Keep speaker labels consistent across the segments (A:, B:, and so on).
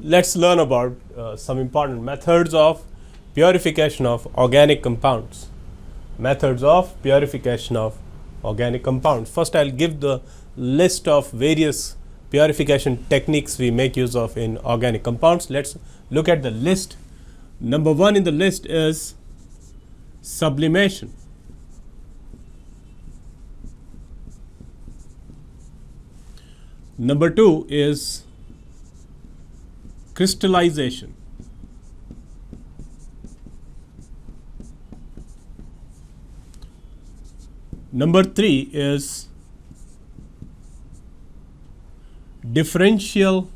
A: let's learn about some important methods of purification of organic compounds. Methods of purification of organic compounds. First, I'll give the list of various purification techniques we make use of in organic compounds. Let's look at the list. Number one in the list is sublimation. Number two is crystallization. Number three is differential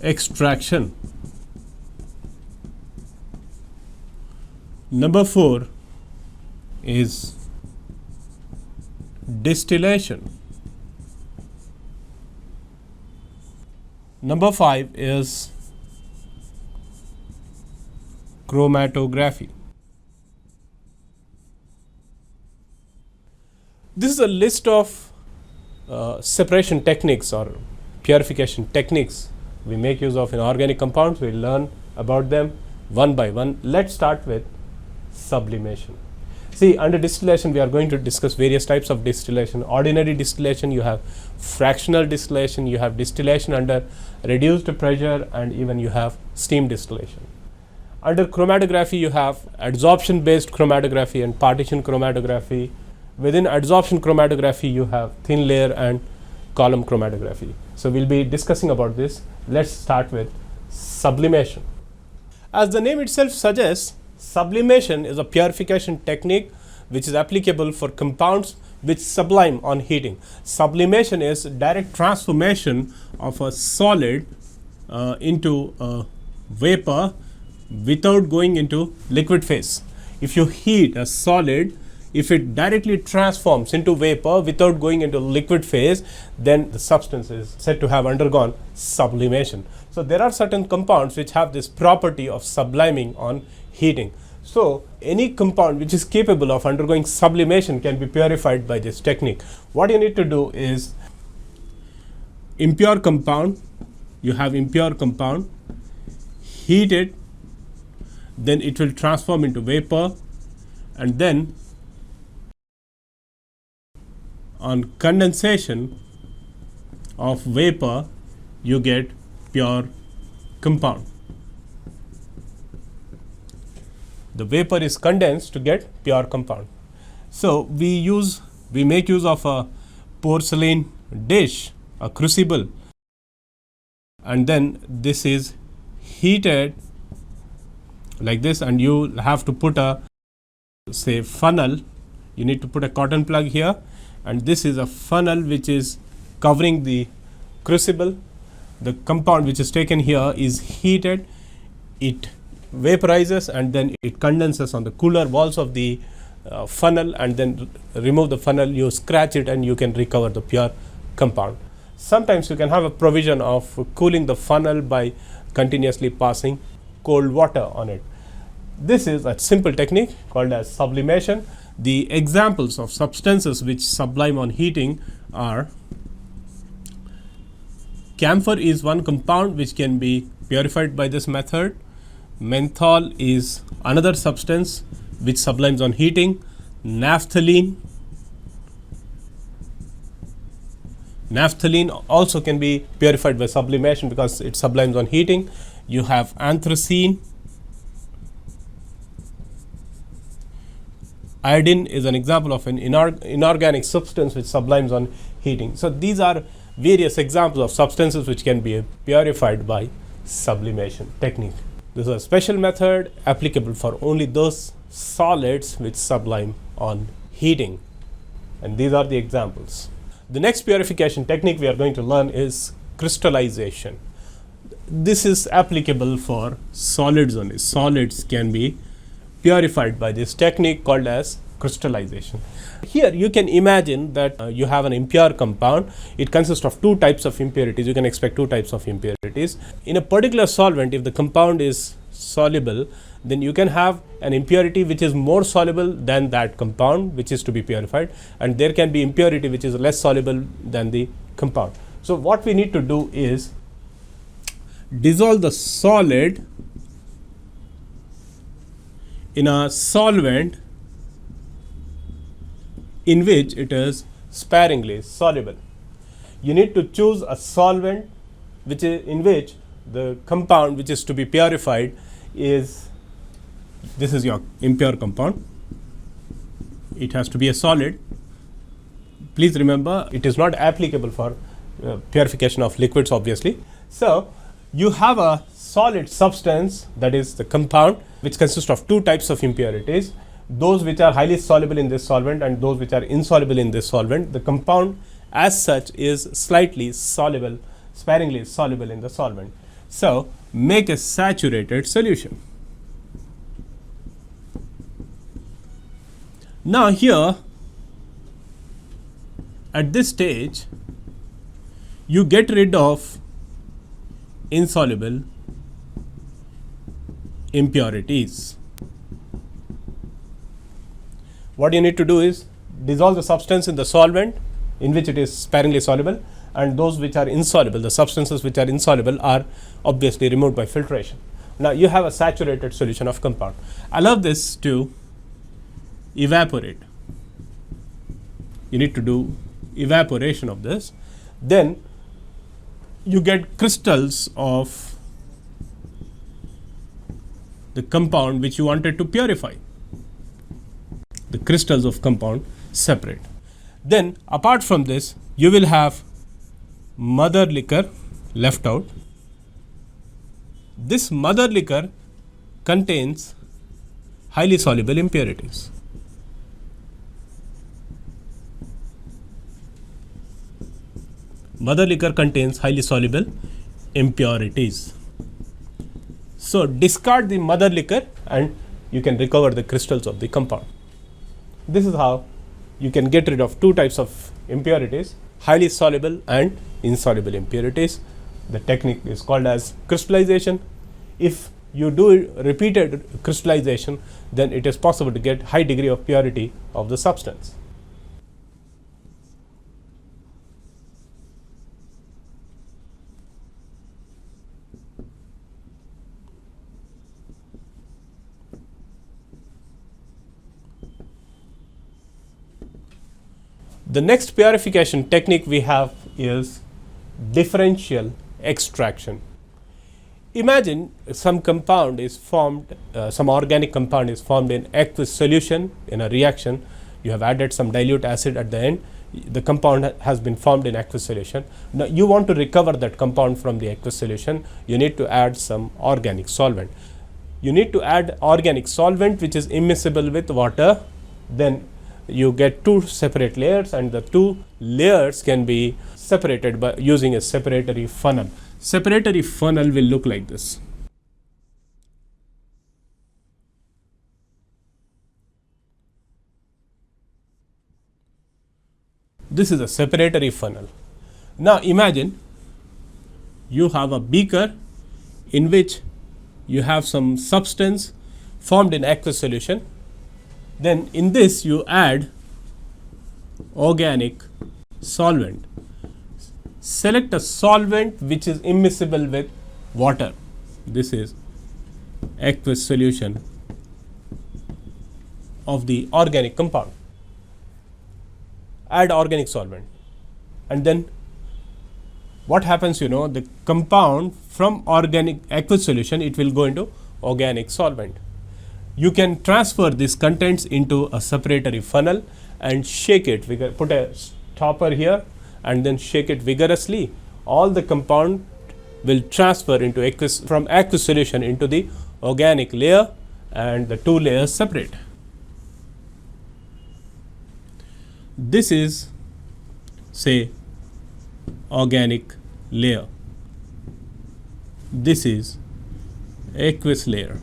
A: extraction. Number four is distillation. Number five is chromatography. This is a list of separation techniques or purification techniques we make use of in organic compounds. We'll learn about them one by one. Let's start with sublimation. See, under distillation we are going to discuss various types of distillation. Ordinary distillation, you have fractional distillation, you have distillation under reduced pressure, and even you have steam distillation. Under chromatography you have adsorption based chromatography and partition chromatography. Within adsorption chromatography you have thin layer and column chromatography. So we'll be discussing about this. Let's start with sublimation. As the name itself suggests, sublimation is a purification technique which is applicable for compounds which sublime on heating. Sublimation is direct transformation of a solid into a vapor without going into liquid phase. If you heat a solid, if it directly transforms into vapor without going into liquid phase, then the substance is said to have undergone sublimation. So there are certain compounds which have this property of subliming on heating. So any compound which is capable of undergoing sublimation can be purified by this technique. What you need to do is impure compound, you have impure compound, heat it, then it will transform into vapor, and then on condensation of vapor you get pure compound. The vapor is condensed to get pure compound. So we make use of a porcelain dish, a crucible, and then this is heated like this, and you have to put a funnel. You need to put a cotton plug here, and this is a funnel which is covering the crucible. The compound which is taken here is heated, it vaporizes, and then it condenses on the cooler walls of the funnel, and then remove the funnel, you scratch it, and you can recover the pure compound. Sometimes you can have a provision of cooling the funnel by continuously passing cold water on it. This is a simple technique called as sublimation. The examples of substances which sublime on heating are camphor is one compound which can be purified by this method. Menthol is another substance which sublimes on heating. Naphthalene also can be purified by sublimation because it sublimes on heating. You have anthracene. Iodine is an example of an inorganic substance which sublimes on heating. So these are various examples of substances which can be purified by sublimation technique. This is a special method applicable for only those solids which sublime on heating, and these are the examples. The next purification technique we are going to learn is crystallization. This is applicable for solids only. Solids can be purified by this technique called as crystallization. Here you can imagine that you have an impure compound. It consists of two types of impurities. You can expect two types of impurities. In a particular solvent, if the compound is soluble, then you can have an impurity which is more soluble than that compound which is to be purified, and there can be impurity which is less soluble than the compound. So what we need to do is dissolve the solid in a solvent in which it is sparingly soluble. You need to choose a solvent which is in which the compound which is to be purified is, this is your impure compound. It has to be a solid. Please remember, it is not applicable for purification of liquids, obviously. So you have a solid substance, that is the compound, which consists of two types of impurities, those which are highly soluble in this solvent and those which are insoluble in this solvent. The compound as such is slightly soluble, sparingly soluble in the solvent. So make a saturated solution. Now here at this stage you get rid of insoluble impurities. What you need to do is dissolve the substance in the solvent in which it is sparingly soluble, and those which are insoluble, the substances which are insoluble, are obviously removed by filtration. Now you have a saturated solution of compound. Allow this to evaporate. You need to do evaporation of this. Then you get crystals of the compound which you wanted to purify. The crystals of compound separate. Then apart from this, you will have mother liquor left out. This mother liquor contains highly soluble impurities. Mother liquor contains highly soluble impurities. So discard the mother liquor and you can recover the crystals of the compound. This is how you can get rid of two types of impurities, highly soluble and insoluble impurities. The technique is called as crystallization. If you do repeated crystallization, then it is possible to get high degree of purity of the substance. The next purification technique we have is differential extraction. Imagine some compound is formed, some organic compound is formed in aqueous solution in a reaction. You have added some dilute acid at the end. The compound has been formed in aqueous solution. Now you want to recover that compound from the aqueous solution. You need to add some organic solvent. You need to add organic solvent which is immiscible with water. Then you get two separate layers, and the two layers can be separated by using a separatory funnel. Separatory funnel will look like this. This is a separatory funnel. Now imagine you have a beaker in which you have some substance formed in aqueous solution. Then in this you add organic solvent. Select a solvent which is immiscible with water. This is aqueous solution of the organic compound. Add organic solvent, and then what happens, the compound from organic aqueous solution, it will go into organic solvent. You can transfer these contents into a separatory funnel and shake it. Put a stopper here and then shake it vigorously. All the compound will transfer into from aqueous solution into the organic layer, and the two layers separate. This is, say, organic layer. This is aqueous layer.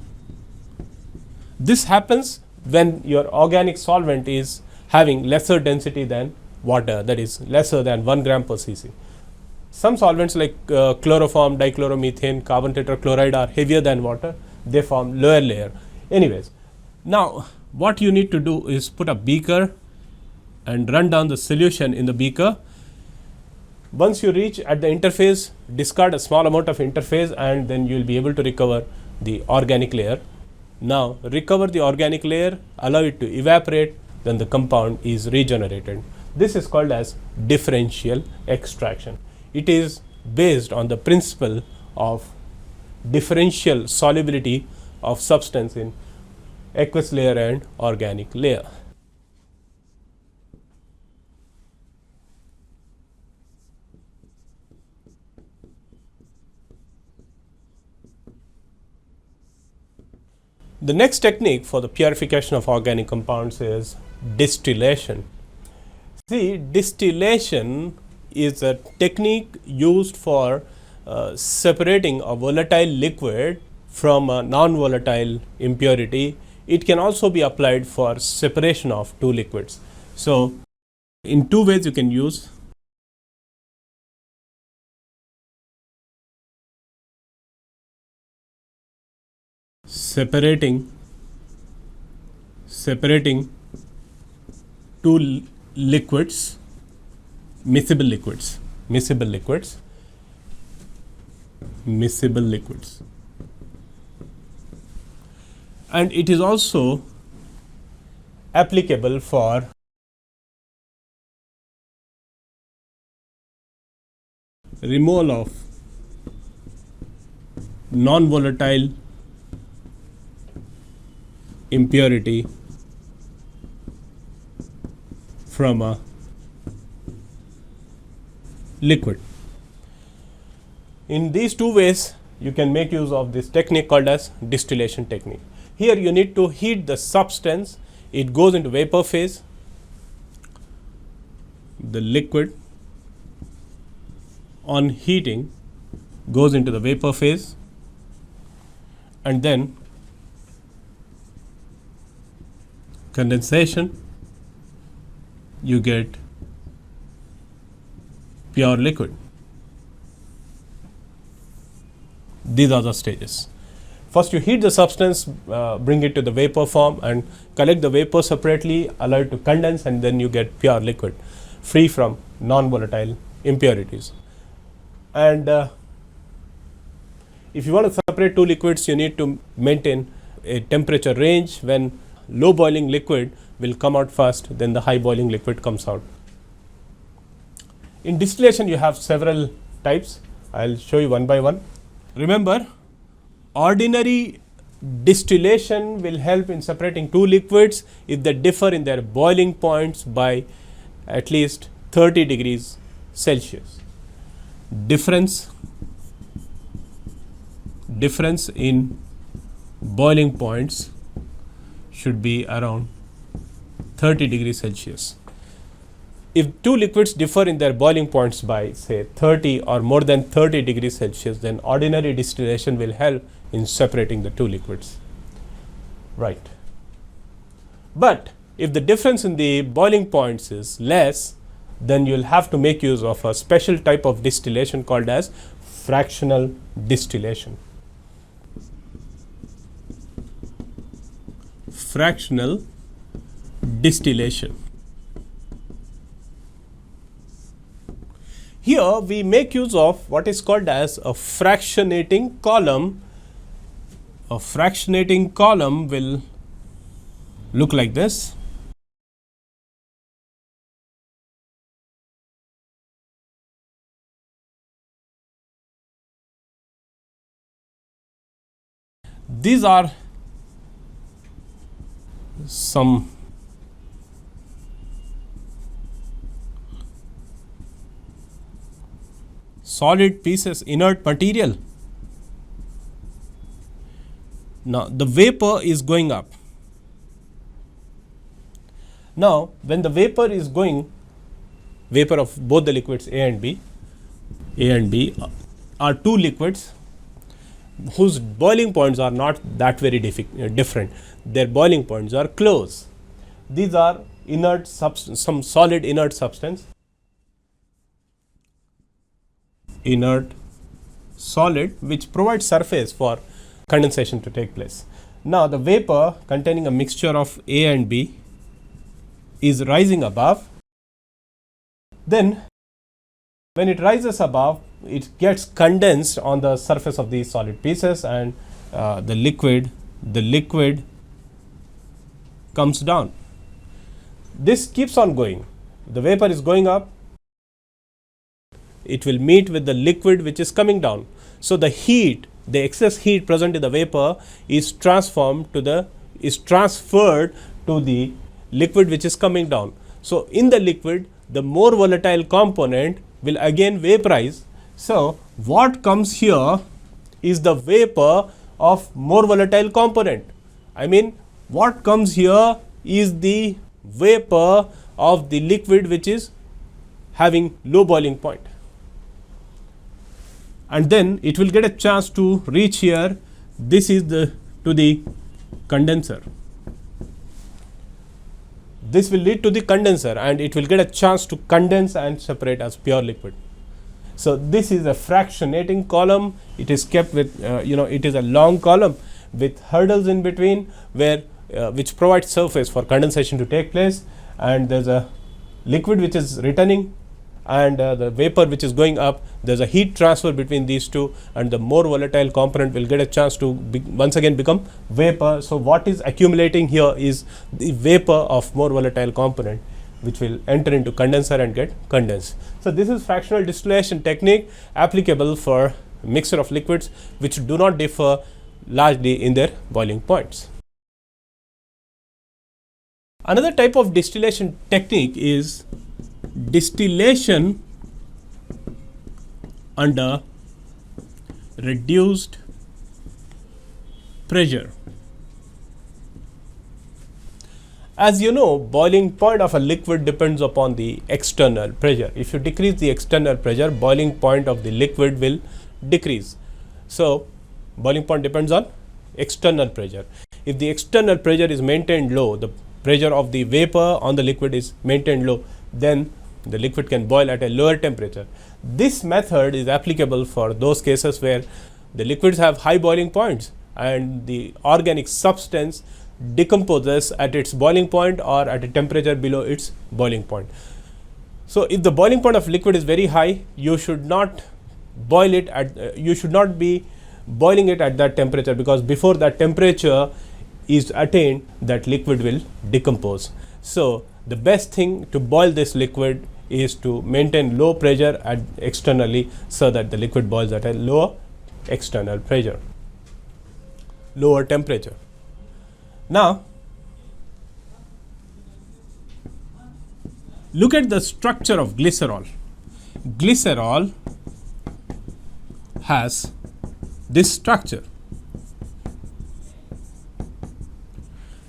A: This happens when your organic solvent is having lesser density than water, that is lesser than 1 gram per cc. Some solvents like chloroform, dichloromethane, carbon tetrachloride are heavier than water. They form lower layer. Anyways, now what you need to do is put a beaker and run down the solution in the beaker. Once you reach at the interface, discard a small amount of interface and then you will be able to recover the organic layer. Now recover the organic layer, allow it to evaporate, then the compound is regenerated. This is called as differential extraction. It is based on the principle of differential solubility of substance in aqueous layer and organic layer. The next technique for the purification of organic compounds is distillation. See, distillation is a technique used for separating a volatile liquid from a non-volatile impurity. It can also be applied for separation of two liquids. So, in two ways you can use. Separating two liquids, miscible liquids, and it is also applicable for removal of non-volatile impurity from a liquid. In these two ways you can make use of this technique called as distillation technique. Here you need to heat the substance, it goes into vapor phase, the liquid on heating goes into the vapor phase, and then condensation, you get pure liquid. These are the stages. First you heat the substance, bring it to the vapor form and collect the vapor separately, allow it to condense, and then you get pure liquid free from non-volatile impurities. And if you want to separate two liquids, you need to maintain a temperature range. When low boiling liquid will come out first, then the high boiling liquid comes out. In distillation you have several types. I will show you one by one. Remember, ordinary distillation will help in separating two liquids if they differ in their boiling points by at least 30 degrees Celsius. Difference in boiling points should be around 30 degrees Celsius. If two liquids differ in their boiling points by say 30 or more than 30 degrees Celsius, then ordinary distillation will help in separating the two liquids. Right. But if the difference in the boiling points is less, then you will have to make use of a special type of distillation called as fractional distillation. Fractional distillation. Here we make use of what is called as a fractionating column. A fractionating column will look like this. These are some solid pieces, inert material. Now the vapor is going up. Now when the vapor is going, vapor of both the liquids A and B are two liquids whose boiling points are not that very different. Their boiling points are close. These are inert some solid inert substance. Inert solid which provides surface for condensation to take place. Now the vapor containing a mixture of A and B is rising above. Then When it rises above, it gets condensed on the surface of these solid pieces, and the liquid comes down. This keeps on going. The vapor is going up, it will meet with the liquid which is coming down. So the heat, the excess heat present in the vapor is transferred to the liquid which is coming down. So in the liquid, the more volatile component will again vaporize. So what comes here is the vapor of more volatile component. I mean, what comes here is the vapor of the liquid which is having low boiling point. And then it will get a chance to reach here. This is to the condenser. This will lead to the condenser, and it will get a chance to condense and separate as pure liquid. So this is a fractionating column. It is kept with it is a long column with hurdles in between, where which provides surface for condensation to take place, and there's a liquid which is returning, and the vapor which is going up. There's a heat transfer between these two, and the more volatile component will get a chance to once again become vapor. So what is accumulating here is the vapor of more volatile component, which will enter into condenser and get condensed. So this is fractional distillation technique applicable for mixture of liquids which do not differ largely in their boiling points. Another type of distillation technique is distillation under reduced pressure. As you know, boiling point of a liquid depends upon the external pressure. If you decrease the external pressure, boiling point of the liquid will decrease. So boiling point depends on external pressure. If the external pressure is maintained low, the pressure of the vapor on the liquid is maintained low, then the liquid can boil at a lower temperature. This method is applicable for those cases where the liquids have high boiling points and the organic substance decomposes at its boiling point or at a temperature below its boiling point. So if the boiling point of liquid is very high, you should not boil it at you should not be boiling it at that temperature, because before that temperature is attained, that liquid will decompose. So the best thing to boil this liquid is to maintain low pressure externally, so that the liquid boils at a lower external pressure, lower temperature. Now look at the structure of glycerol. Glycerol has this structure.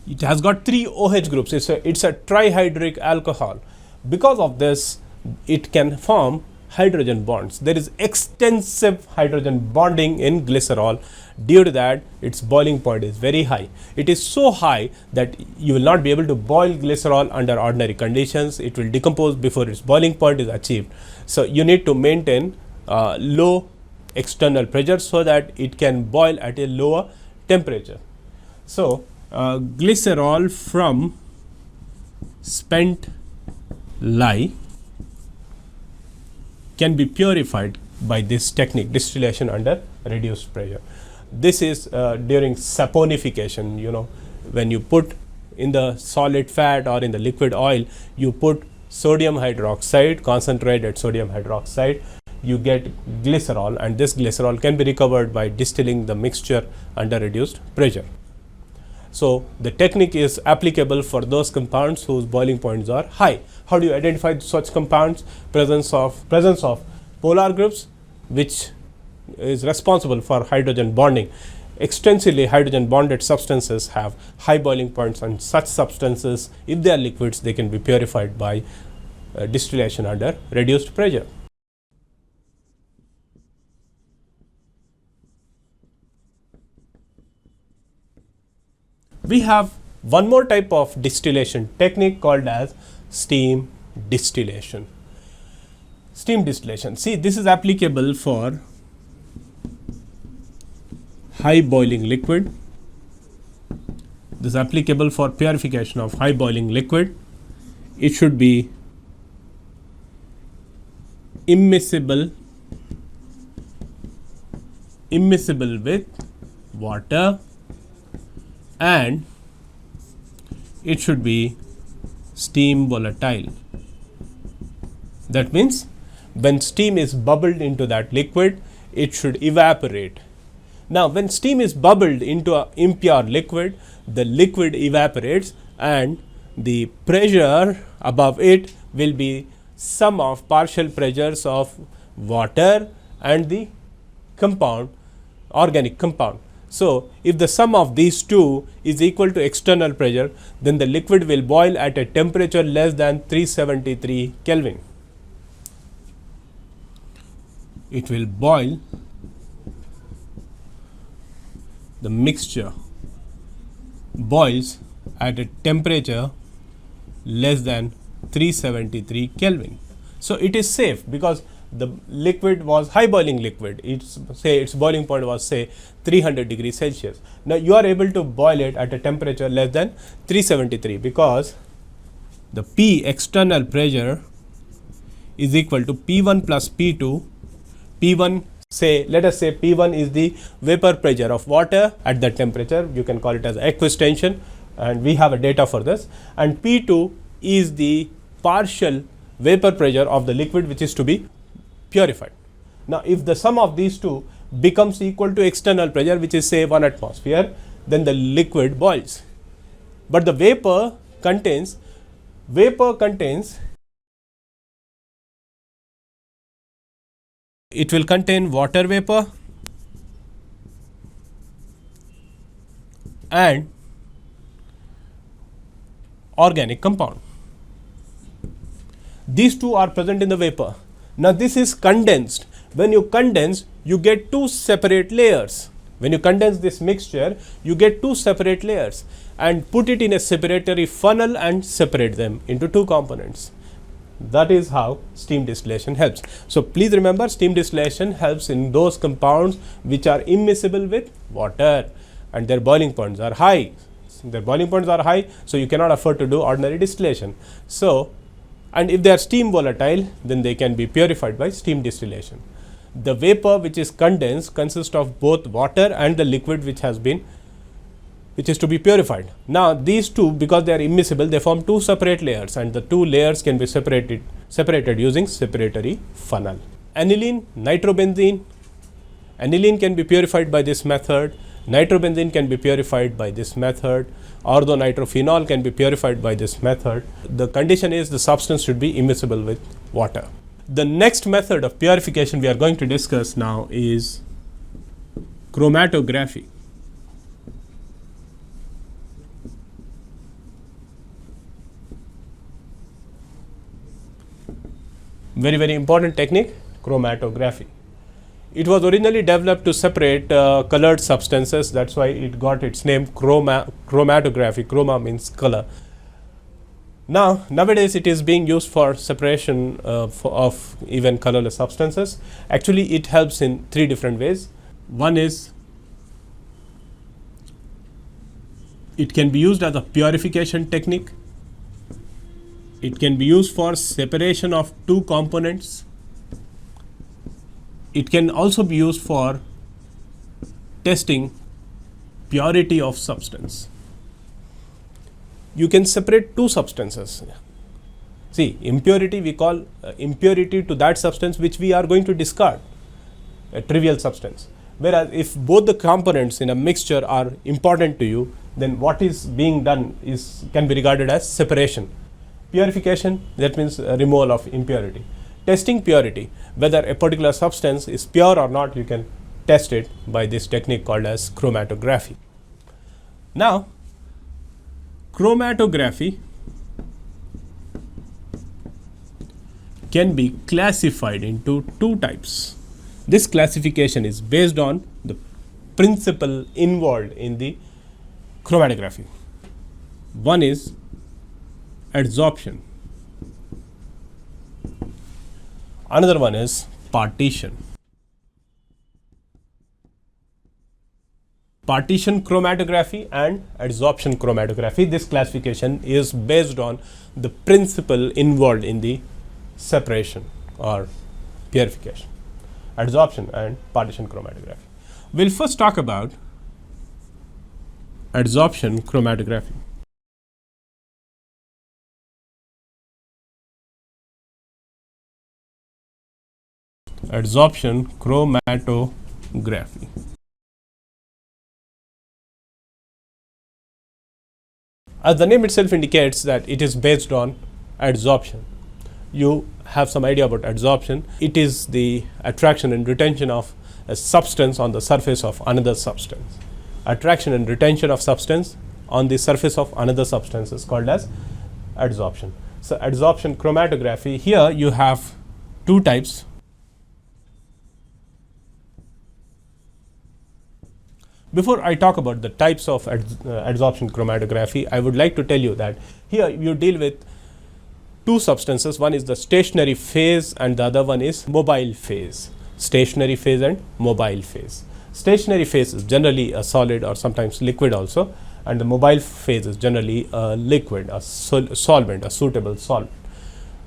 A: It has got 3 OH groups. It's a trihydric alcohol. Because of this, it can form hydrogen bonds. There is extensive hydrogen bonding in glycerol. Due to that, its boiling point is very high. It is so high that you will not be able to boil glycerol under ordinary conditions. It will decompose before its boiling point is achieved. So you need to maintain low external pressure so that it can boil at a lower temperature. So glycerol from spent lye can be purified by this technique, distillation under reduced pressure. This is during saponification. When you put in the solid fat or in the liquid oil, you put sodium hydroxide, concentrated sodium hydroxide, you get glycerol, and this glycerol can be recovered by distilling the mixture under reduced pressure. So the technique is applicable for those compounds whose boiling points are high. How do you identify such compounds? Presence of polar groups, which is responsible for hydrogen bonding. Extensively hydrogen bonded substances have high boiling points, and such substances, if they are liquids, they can be purified by distillation under reduced pressure. We have one more type of distillation technique called as steam distillation. Steam distillation. See, this is applicable for high boiling liquid. This is applicable for purification of high boiling liquid. It should be immiscible with water, and it should be steam volatile. That means when steam is bubbled into that liquid, it should evaporate. Now, when steam is bubbled into an impure liquid, the liquid evaporates and the pressure above it will be sum of partial pressures of water and the compound, organic compound. So, if the sum of these two is equal to external pressure, then the liquid will boil at a temperature less than 373 Kelvin. It will boil, the mixture boils at a temperature less than 373 Kelvin. So, it is safe because the liquid was high boiling liquid. Its boiling point was say 300 degrees Celsius. Now, you are able to boil it at a temperature less than 373 because the P external pressure is equal to P1 plus P2. P1, let us say P1 is the vapor pressure of water at that temperature. You can call it as equistation, and we have a data for this. And P2 is the partial vapor pressure of the liquid which is to be purified. Now, if the sum of these two becomes equal to external pressure, which is say 1 atmosphere, then the liquid boils. But the vapor contains it will contain water vapor and organic compound. These two are present in the vapor. Now, this is condensed. When you condense, you get two separate layers. When you condense this mixture, you get two separate layers and put it in a separatory funnel and separate them into two components. That is how steam distillation helps. So, please remember, steam distillation helps in those compounds which are immiscible with water and their boiling points are high. So you cannot afford to do ordinary distillation. So, and if they are steam volatile, then they can be purified by steam distillation. The vapor which is condensed consists of both water and the liquid which is to be purified. Now, these two, because they are immiscible, they form two separate layers, and the two layers can be separated using separatory funnel. Aniline, nitrobenzene. Aniline can be purified by this method. Nitrobenzene can be purified by this method. Orthonitrophenol can be purified by this method. The condition is the substance should be immiscible with water. The next method of purification we are going to discuss now is chromatography. Very, very important technique, chromatography. It was originally developed to separate colored substances. That's why it got its name chromatography. Chroma means color. Now, nowadays it is being used for separation of even colorless substances. Actually, it helps in three different ways. One is it can be used as a purification technique. It can be used for separation of two components. It can also be used for testing purity of substance. You can separate two substances. See, impurity we call impurity to that substance which we are going to discard, a trivial substance. Whereas if both the components in a mixture are important to you, then what is being done can be regarded as separation. Purification, that means removal of impurity. Testing purity, whether a particular substance is pure or not, you can test it by this technique called as chromatography. Now, chromatography can be classified into two types. This classification is based on the principle involved in the chromatography. One is adsorption. Another one is partition. Partition chromatography and adsorption chromatography. This classification is based on the principle involved in the separation or purification, adsorption and partition chromatography. We'll first talk about adsorption chromatography. Adsorption chromatography. As the name itself indicates that it is based on adsorption. You have some idea about adsorption. It is the attraction and retention of a substance on the surface of another substance. Attraction and retention of substance on the surface of another substance is called as adsorption. So adsorption chromatography, here you have two types. Before I talk about the types of adsorption chromatography, I would like to tell you that here you deal with two substances. One is the stationary phase and the other one is mobile phase. Stationary phase and mobile phase. Stationary phase is generally a solid or sometimes liquid also, and the mobile phase is generally a liquid, a solvent, a suitable solvent.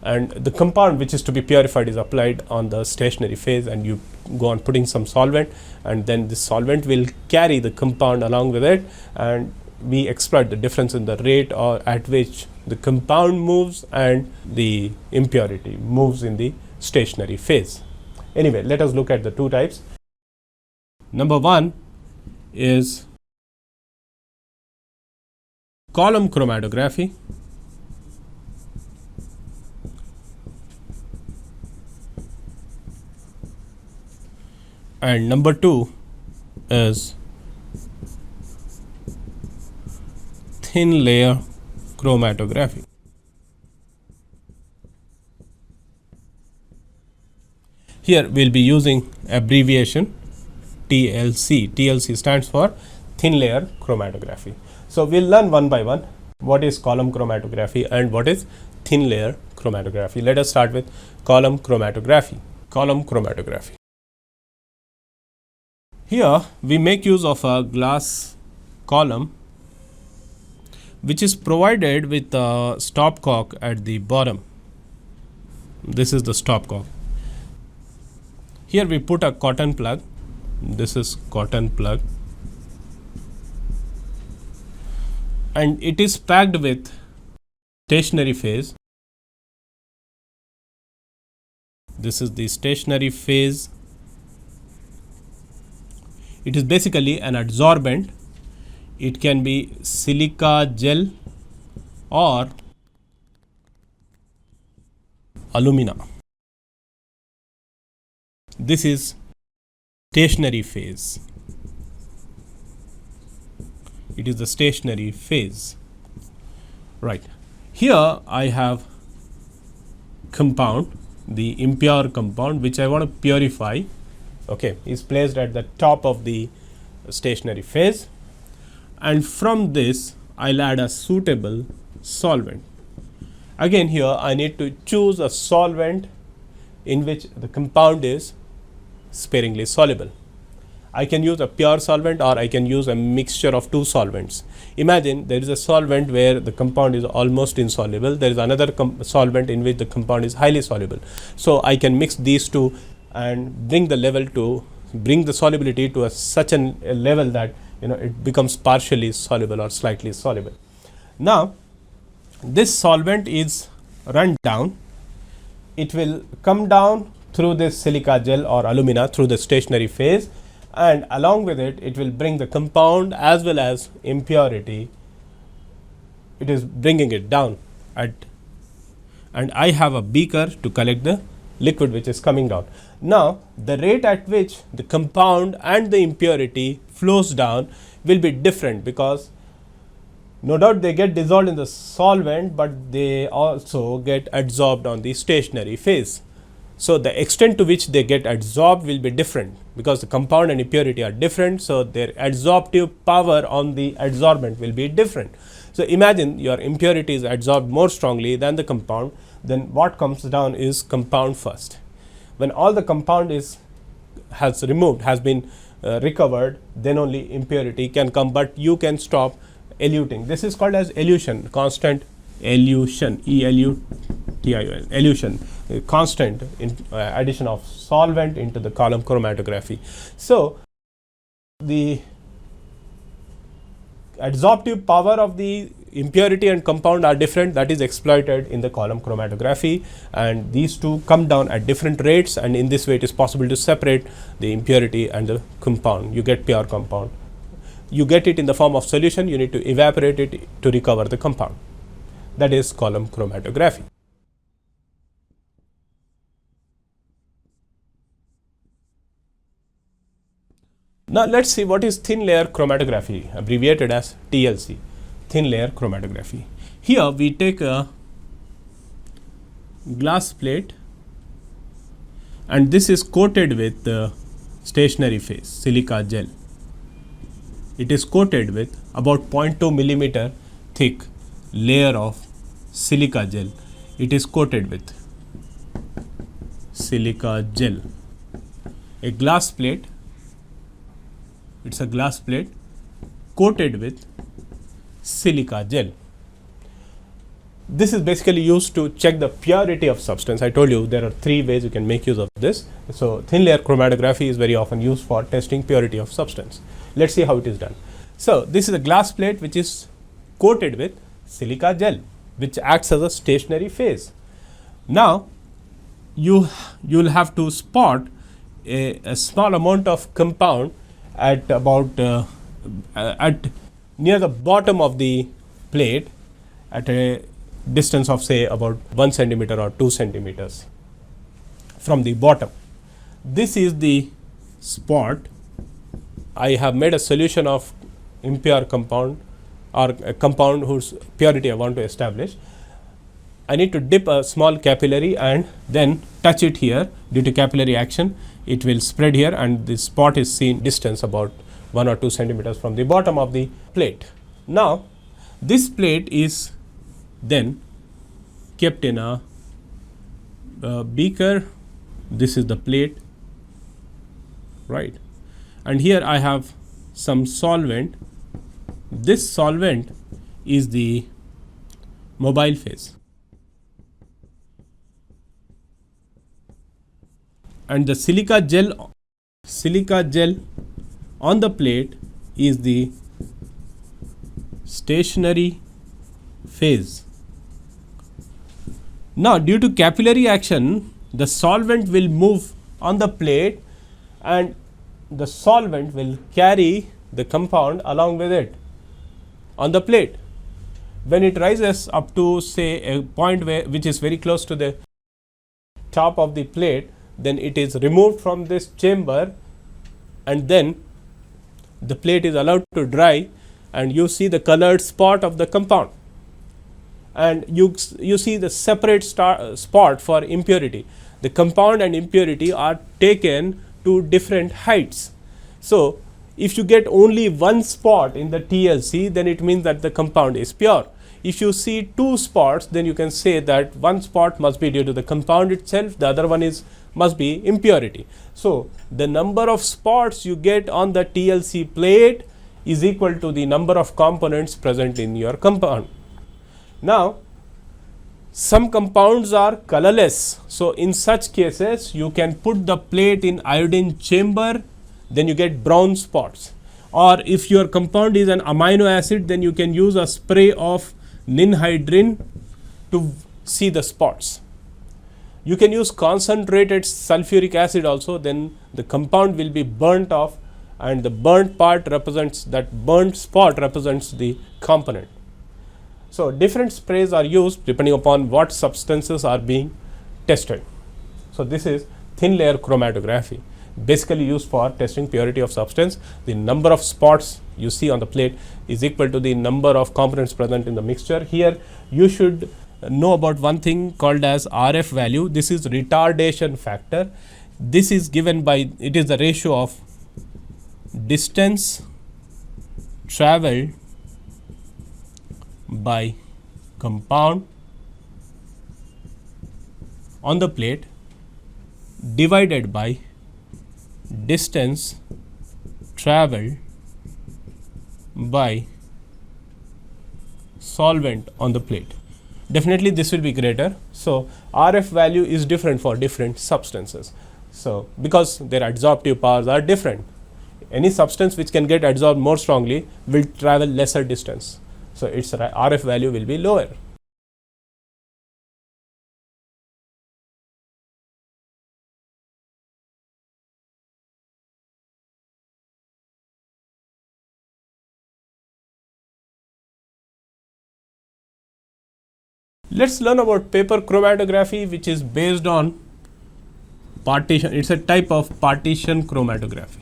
A: And the compound which is to be purified is applied on the stationary phase, and you go on putting some solvent, and then this solvent will carry the compound along with it, and we exploit the difference in the rate or at which the compound moves and the impurity moves in the stationary phase. Anyway, let us look at the two types. Number one is column chromatography. And number two is thin layer chromatography. Here we will be using abbreviation TLC. TLC stands for thin layer chromatography. So we will learn one by one what is column chromatography and what is thin layer chromatography. Let us start with column chromatography. Column chromatography. Here we make use of a glass column which is provided with a stopcock at the bottom. This is the stopcock. Here we put a cotton plug. This is cotton plug, and it is packed with stationary phase. This is the stationary phase. It is basically an adsorbent. It can be silica gel or alumina. This is stationary phase. It is the stationary phase. Right. Here I have compound, the impure compound which I want to purify. Okay, is placed at the top of the stationary phase, and from this I'll add a suitable solvent. Again, here I need to choose a solvent in which the compound is sparingly soluble. I can use a pure solvent or I can use a mixture of two solvents. Imagine there is a solvent where the compound is almost insoluble. There is another solvent in which the compound is highly soluble. So I can mix these two and bring the solubility to such a level that it becomes partially soluble or slightly soluble. Now this solvent is run down. It will come down through this silica gel or alumina through the stationary phase, and along with it, it will bring the compound as well as impurity. It is bringing it down and I have a beaker to collect the liquid which is coming down. Now the rate at which the compound and the impurity flows down will be different, because no doubt they get dissolved in the solvent, but they also get adsorbed on the stationary phase. So the extent to which they get adsorbed will be different, because the compound and impurity are different, so their adsorptive power on the adsorbent will be different. So imagine your impurity is adsorbed more strongly than the compound, then what comes down is compound first. When all the compound has been recovered, then only impurity can come, but you can stop eluting. This is called as elution, constant elution, ELUT. TiON, elution, constant addition of solvent into the column chromatography. So, the adsorptive power of the impurity and compound are different, that is exploited in the column chromatography, and these two come down at different rates, and in this way it is possible to separate the impurity and the compound. You get pure compound. You get it in the form of solution, you need to evaporate it to recover the compound. That is column chromatography. Now, let us see what is thin layer chromatography, abbreviated as TLC, thin layer chromatography. Here we take a glass plate and this is coated with stationary phase silica gel. It is coated with about 0.2 millimeter thick layer of silica gel. It is coated with silica gel. A glass plate, it's a glass plate coated with silica gel. This is basically used to check the purity of substance. I told you there are three ways you can make use of this. So, thin layer chromatography is very often used for testing purity of substance. Let us see how it is done. So, this is a glass plate which is coated with silica gel, which acts as a stationary phase. Now, you will have to spot a small amount of compound at about at near the bottom of the plate at a distance of say about 1 centimeter or 2 centimeters from the bottom. This is the spot. I have made a solution of impure compound or a compound whose purity I want to establish. I need to dip a small capillary and then touch it here. Due to capillary action, it will spread here and this spot is seen distance about 1 or 2 centimeters from the bottom of the plate. Now, this plate is then kept in a beaker. This is the plate, right, and here I have some solvent. This solvent is the mobile phase, and the silica gel on the plate is the stationary phase. Now, due to capillary action, the solvent will move on the plate and the solvent will carry the compound along with it on the plate. When it rises up to say a point which is very close to the top of the plate, then it is removed from this chamber and then the plate is allowed to dry and you see the colored spot of the compound, and you see the separate spot for impurity. The compound and impurity are taken to different heights. So, if you get only one spot in the TLC, then it means that the compound is pure. If you see two spots, then you can say that one spot must be due to the compound itself, the other one must be impurity. So, the number of spots you get on the TLC plate is equal to the number of components present in your compound. Now, some compounds are colorless. So, in such cases, you can put the plate in iodine chamber, then you get brown spots. Or if your compound is an amino acid, then you can use a spray of ninhydrin to see the spots. You can use concentrated sulfuric acid also, then the compound will be burnt off and the burnt part represents, that burnt spot represents the component. So, different sprays are used depending upon what substances are being tested. So, this is thin layer chromatography, basically used for testing purity of substance. The number of spots you see on the plate is equal to the number of components present in the mixture. Here you should know about one thing called as RF value. This is retardation factor. This is given by, it is the ratio of distance traveled by compound on the plate divided by distance traveled by solvent on the plate. definitely this will be greater. So RF value is different for different substances. So because their adsorptive powers are different, any substance which can get adsorbed more strongly will travel lesser distance. So its RF value will be lower. Let's learn about paper chromatography, which is based on partition. It's a type of partition chromatography.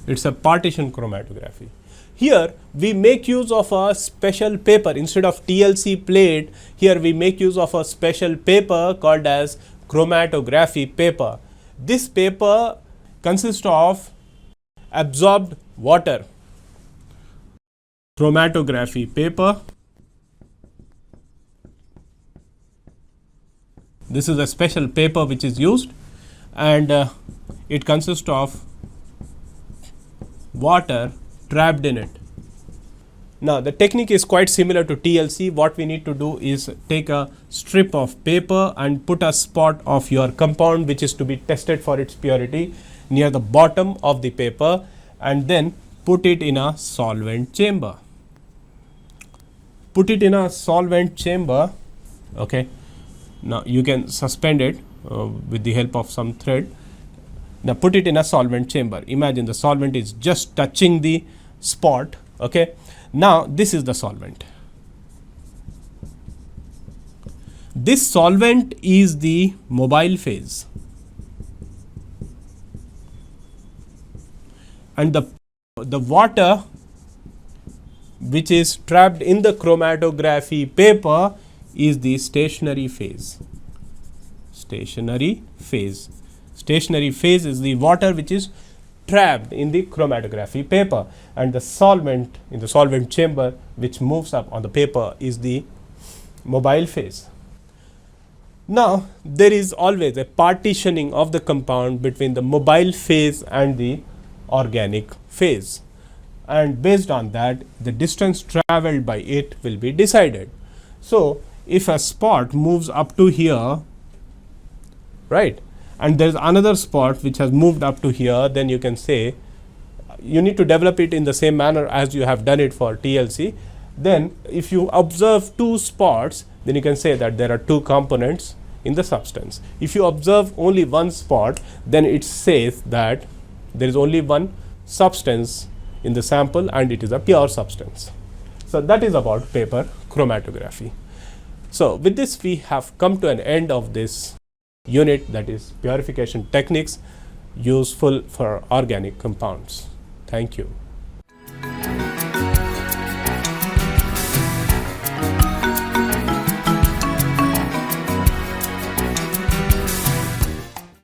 A: It's a partition chromatography. Here we make use of a special paper. Instead of TLC plate, here we make use of a special paper called as chromatography paper. This paper consists of absorbed water. Chromatography paper. This is a special paper which is used, and it consists of water trapped in it. Now the technique is quite similar to TLC. What we need to do is take a strip of paper and put a spot of your compound which is to be tested for its purity near the bottom of the paper, and then put it in a solvent chamber. Put it in a solvent chamber. Okay. Now you can suspend it with the help of some thread. Now put it in a solvent chamber. Imagine the solvent is just touching the spot. Okay. Now this is the solvent. This solvent is the mobile phase, and the water which is trapped in the chromatography paper is the stationary phase. Stationary phase. Stationary phase is the water which is trapped in the chromatography paper, and the solvent in the solvent chamber which moves up on the paper is the mobile phase. Now there is always a partitioning of the compound between the mobile phase and the organic phase, and based on that the distance traveled by it will be decided. So if a spot moves up to here, right, and there is another spot which has moved up to here, then you can say you need to develop it in the same manner as you have done it for TLC. Then if you observe two spots, then you can say that there are two components in the substance. If you observe only one spot, then it says that there is only one substance in the sample and it is a pure substance. So that is about paper chromatography. So with this we have come to an end of this unit, that is purification techniques useful for organic compounds. Thank you.